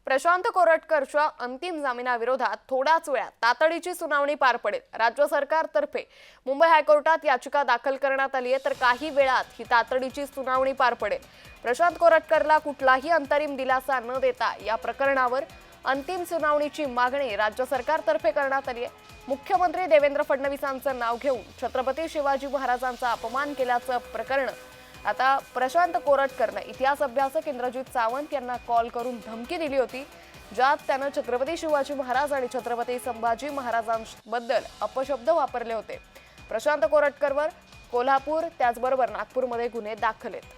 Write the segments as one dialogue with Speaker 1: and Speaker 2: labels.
Speaker 1: प्रशांत कोरटकरच्या अंतिम जामिनाविरोधात थोड्याच वेळात तातडीची सुनावणी पार पडेल। राज्य सरकारतर्फे मुंबई हायकोर्टात याचिका दाखल करण्यात आली आहे, तर काही वेळात ही तातडीची सुनावणी पार पडेल। प्रशांत कोरटकरला कुठलाही अंतरिम दिलासा न देता या प्रकरणावर अंतिम सुनावणीची मागणी राज्य सरकारतर्फे करण्यात आली आहे। मुख्यमंत्री देवेंद्र फडणवीसांचं नाव घेऊन छत्रपती शिवाजी महाराजांचा अपमान केल्याचं प्रकरण आता प्रशांत कोरटकरने इतिहास अभ्यासक इंद्रजित सावंत यांना कॉल करून धमकी दिली होती, ज्यात त्याने छत्रपती शिवाजी महाराज आणि छत्रपती संभाजी महाराजांबद्दल अपशब्द वापरले होते। प्रशांत कोरटकरवर कोल्हापूर त्याचबरोबर नागपूरमध्ये गुन्हे दाखल आहेत।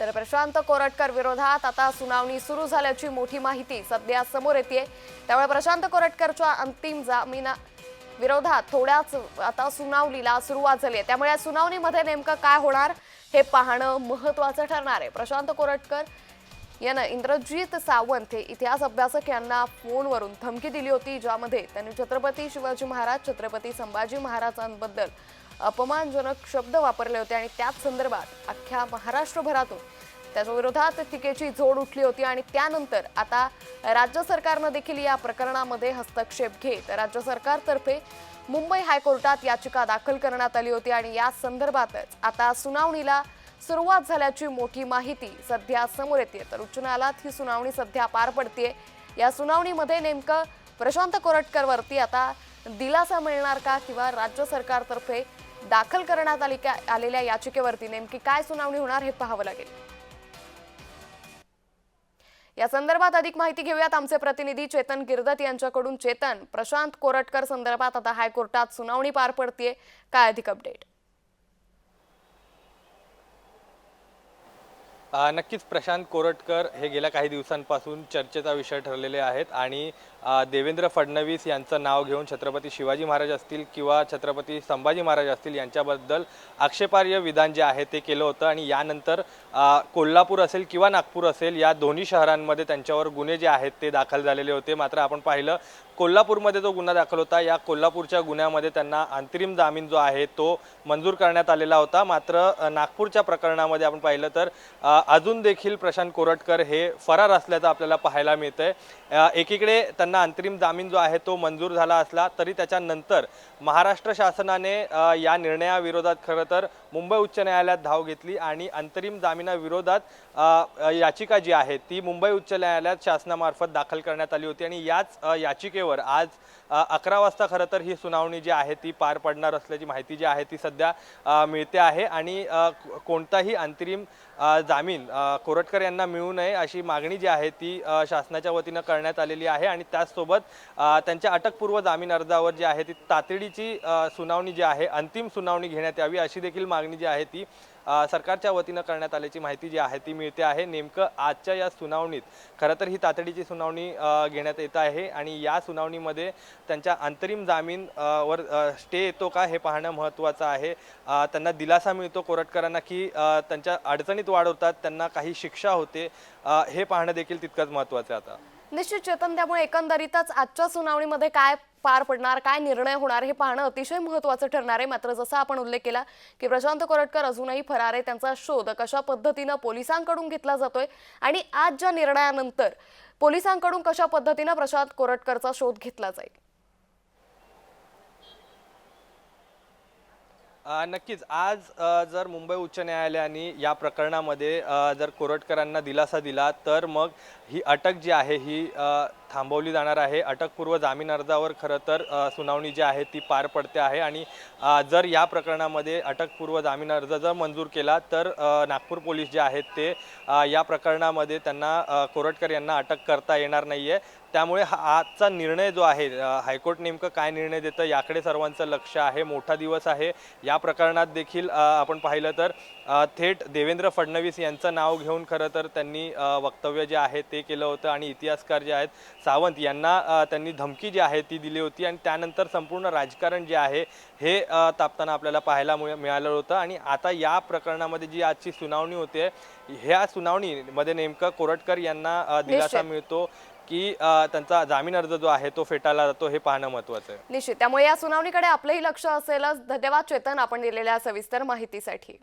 Speaker 1: तर प्रशांत कोरटकर विरोधात आता सुनावणी सुरू झाल्याची मोठी माहिती सध्या समोर येते। त्यामुळे प्रशांत कोरटकरच्या अंतिम जामिना विरोधात थोड्याच आता सुनावणीला सुरुवात झाली आहे। त्यामुळे या सुनावणीमध्ये नेमकं काय होणार हे पाहणं महत्त्वाचं ठरणार आहे। प्रशांत कोरटकर यानं इंद्रजित सावंत हे इतिहास अभ्यासक यांना फोनवरून धमकी दिली होती, ज्यामध्ये त्यांनी छत्रपती शिवाजी महाराज छत्रपती संभाजी महाराजांबद्दल अपमानजनक शब्द वापरले होते आणि त्याच संदर्भात अख्ख्या महाराष्ट्रभरातून त्याच्या विरोधात टीकेची झोड उठली होती। आणि त्यानंतर आता राज्य सरकारने देखील या प्रकरणामध्ये हस्तक्षेप घेत राज्य सरकारतर्फे मुंबई हायकोर्टात याचिका दाखल करण्यात आली होती आणि या संदर्भातच आता सुनावणीला सुरुवात झाल्याची मोठी माहिती सध्या समोर येते। तर उच्च न्यायालयात ही सुनावणी सध्या पार पडते। या सुनावणीमध्ये नेमकं प्रशांत कोरटकरवरती आता दिलासा मिळणार का, किंवा राज्य सरकारतर्फे दाखल करण्यात आलेल्या याचिकेवरती नेमकी काय सुनावणी होणार हे पाहावं लागेल। या संदर्भात अधिक माहिती घेऊयात आमचे प्रतिनिधी चेतन गिरदत यांच्याकडून। चेतन, प्रशांत कोरटकर संदर्भात आता हायकोर्टात सुनावणी पार पडतेय, काय अधिक अपडेट?
Speaker 2: नक्कीच प्रशांत कोरटकर हे गेल्या काही दिवसांपासून चर्चेचा विषय ठरलेले आहेत आणि देवेंद्र फडणवीस यांचं नाव घेऊन छत्रपती शिवाजी महाराज असतील किंवा छत्रपती संभाजी महाराज असतील यांच्याबद्दल आक्षेपार्ह विधान जे आहे ते केलं होतं आणि यानंतर कोल्हापूर असेल किंवा नागपूर असेल या दोन्ही शहरांमध्ये त्यांच्यावर गुन्हे जे आहेत ते दाखल झालेले होते। मात्र आपण पाहिलं कोल्हापूरमध्ये जो गुन्हा दाखल होता, या कोल्हापूरच्या गुन्ह्यामध्ये त्यांना अंतरिम जामीन जो आहे तो मंजूर करण्यात आलेला होता। मात्र नागपूरच्या प्रकरणामध्ये आपण पाहिलं तर अजून देखील प्रशांत कोरटकर हे फरार असल्याचं आपल्याला पाहायला मिळतंय। एकीकडे त्यांना अंतरिम जामीन जो आहे तो मंजूर झाला असला तरी त्याच्यानंतर महाराष्ट्र शासनाने या निर्णयाविरोधात खरं तर मुंबई उच्च न्यायालयात धाव घेतली आणि अंतरिम जामिनाविरोधात याचिका जी आहे ती मुंबई उच्च न्यायालयात शासनामार्फत दाखल करण्यात आली होती आणि याच याचिकेवर आज 11 वाजता खरं तर ही सुनावणी जी आहे ती पार पडणार असल्याची माहिती जी आहे ती सध्या मिळते आहे। आणि कोणताही अंतरिम जामीन कोरटकर यांना मिळू नये अशी मागणी जी आहे ती शासनाच्या वतीनं करण्यात आलेली आहे आणि त्याचसोबत त्यांच्या अटकपूर्व जामीन अर्जावर जी आहे ती तातडीची सुनावणी जी आहे अंतिम सुनावणी घेण्यात यावी अशी देखील मागणी जी आहे ती सरकारच्या वतीनं करण्यात आल्याची माहिती जी आहे ती मिळते आहे। नेमकं आजच्या या सुनावणीत खरं तर ही तातडीची सुनावणी घेण्यात येत आहे आणि या सुनावणीमध्ये त्यांच्या अंतरिम जामीन वर स्टे येतो का हे पाहणं महत्त्वाचं आहे। त्यांना दिलासा मिळतो कोरटकरांना की त्यांच्या अडचणीत वाढ होतात, त्यांना काही शिक्षा होते, हे पाहणं देखील तितकंच महत्त्वाचं आहे। आता
Speaker 1: निश्चित चेतन, त्यामुळे एकंदरीतच आजच्या सुनावणीमध्ये काय पार पडणार, काय निर्णय होणार हे पाहणं अतिशय महत्त्वाचं ठरणार आहे। मात्र जसा आपण उल्लेख केला की प्रशांत कोरटकर अजूनही फरार आहे, त्यांचा शोध कशा पद्धतीने पोलिसांकडून घेतला जातोय आणि आज ज्या निर्णयानंतर पोलिसांकडून कशा पद्धतीने प्रशांत कोरटकरचा शोध घेतला जाईल।
Speaker 2: नक्कीच आज जर मुंबई उच्च न्यायालयाने या प्रकरणामध्ये जर कोरटकरांना दिलासा दिला तर मग ही अटक जी आहे ही थांबवली जाणार आहे। अटकपूर्व जामीन अर्जावर खरं तर सुनावणी जी आहे ती पार पडते आहे आणि जर या प्रकरणामध्ये अटकपूर्व जामीन अर्ज जर मंजूर केला तर नागपूर पोलीस जे आहेत ते या प्रकरणामध्ये त्यांना कोरटकर यांना अटक करता येणार नाही आहे। त्यामुळे आजचा निर्णय जो आहे हायकोर्ट नेमकं काय निर्णय देतं याकडे सर्वांचं लक्ष आहे। मोठा दिवस आहे या प्रकरणात देखील आपण पाहिलं तर थेट देवेंद्र फडणवीस यांचं नाव घेऊन खरं तर त्यांनी वक्तव्य जे आहे ते केलं होतं आणि इतिहासकार जे आहेत सावंत यांना त्यांनी धमकी जी आहे ती दिली होती आणि त्यानंतर संपूर्ण राजकारण जे आहे हे तापताना आपल्याला पाहायला मिळालं होतं। आणि आता या प्रकरणामध्ये जी आजची सुनावणी होते ह्या सुनावणीमध्ये नेमकं कोरटकर यांना दिलासा मिळतो की त्यांचा जामीन अर्ज जो आहे तो फेटाळला जातो हे पाहणं महत्त्वाचं आहे।
Speaker 1: निश्चित, त्यामुळे या सुनावणीकडे आपलंही लक्ष असेलच। धन्यवाद चेतन, आपण दिलेल्या सविस्तर माहितीसाठी।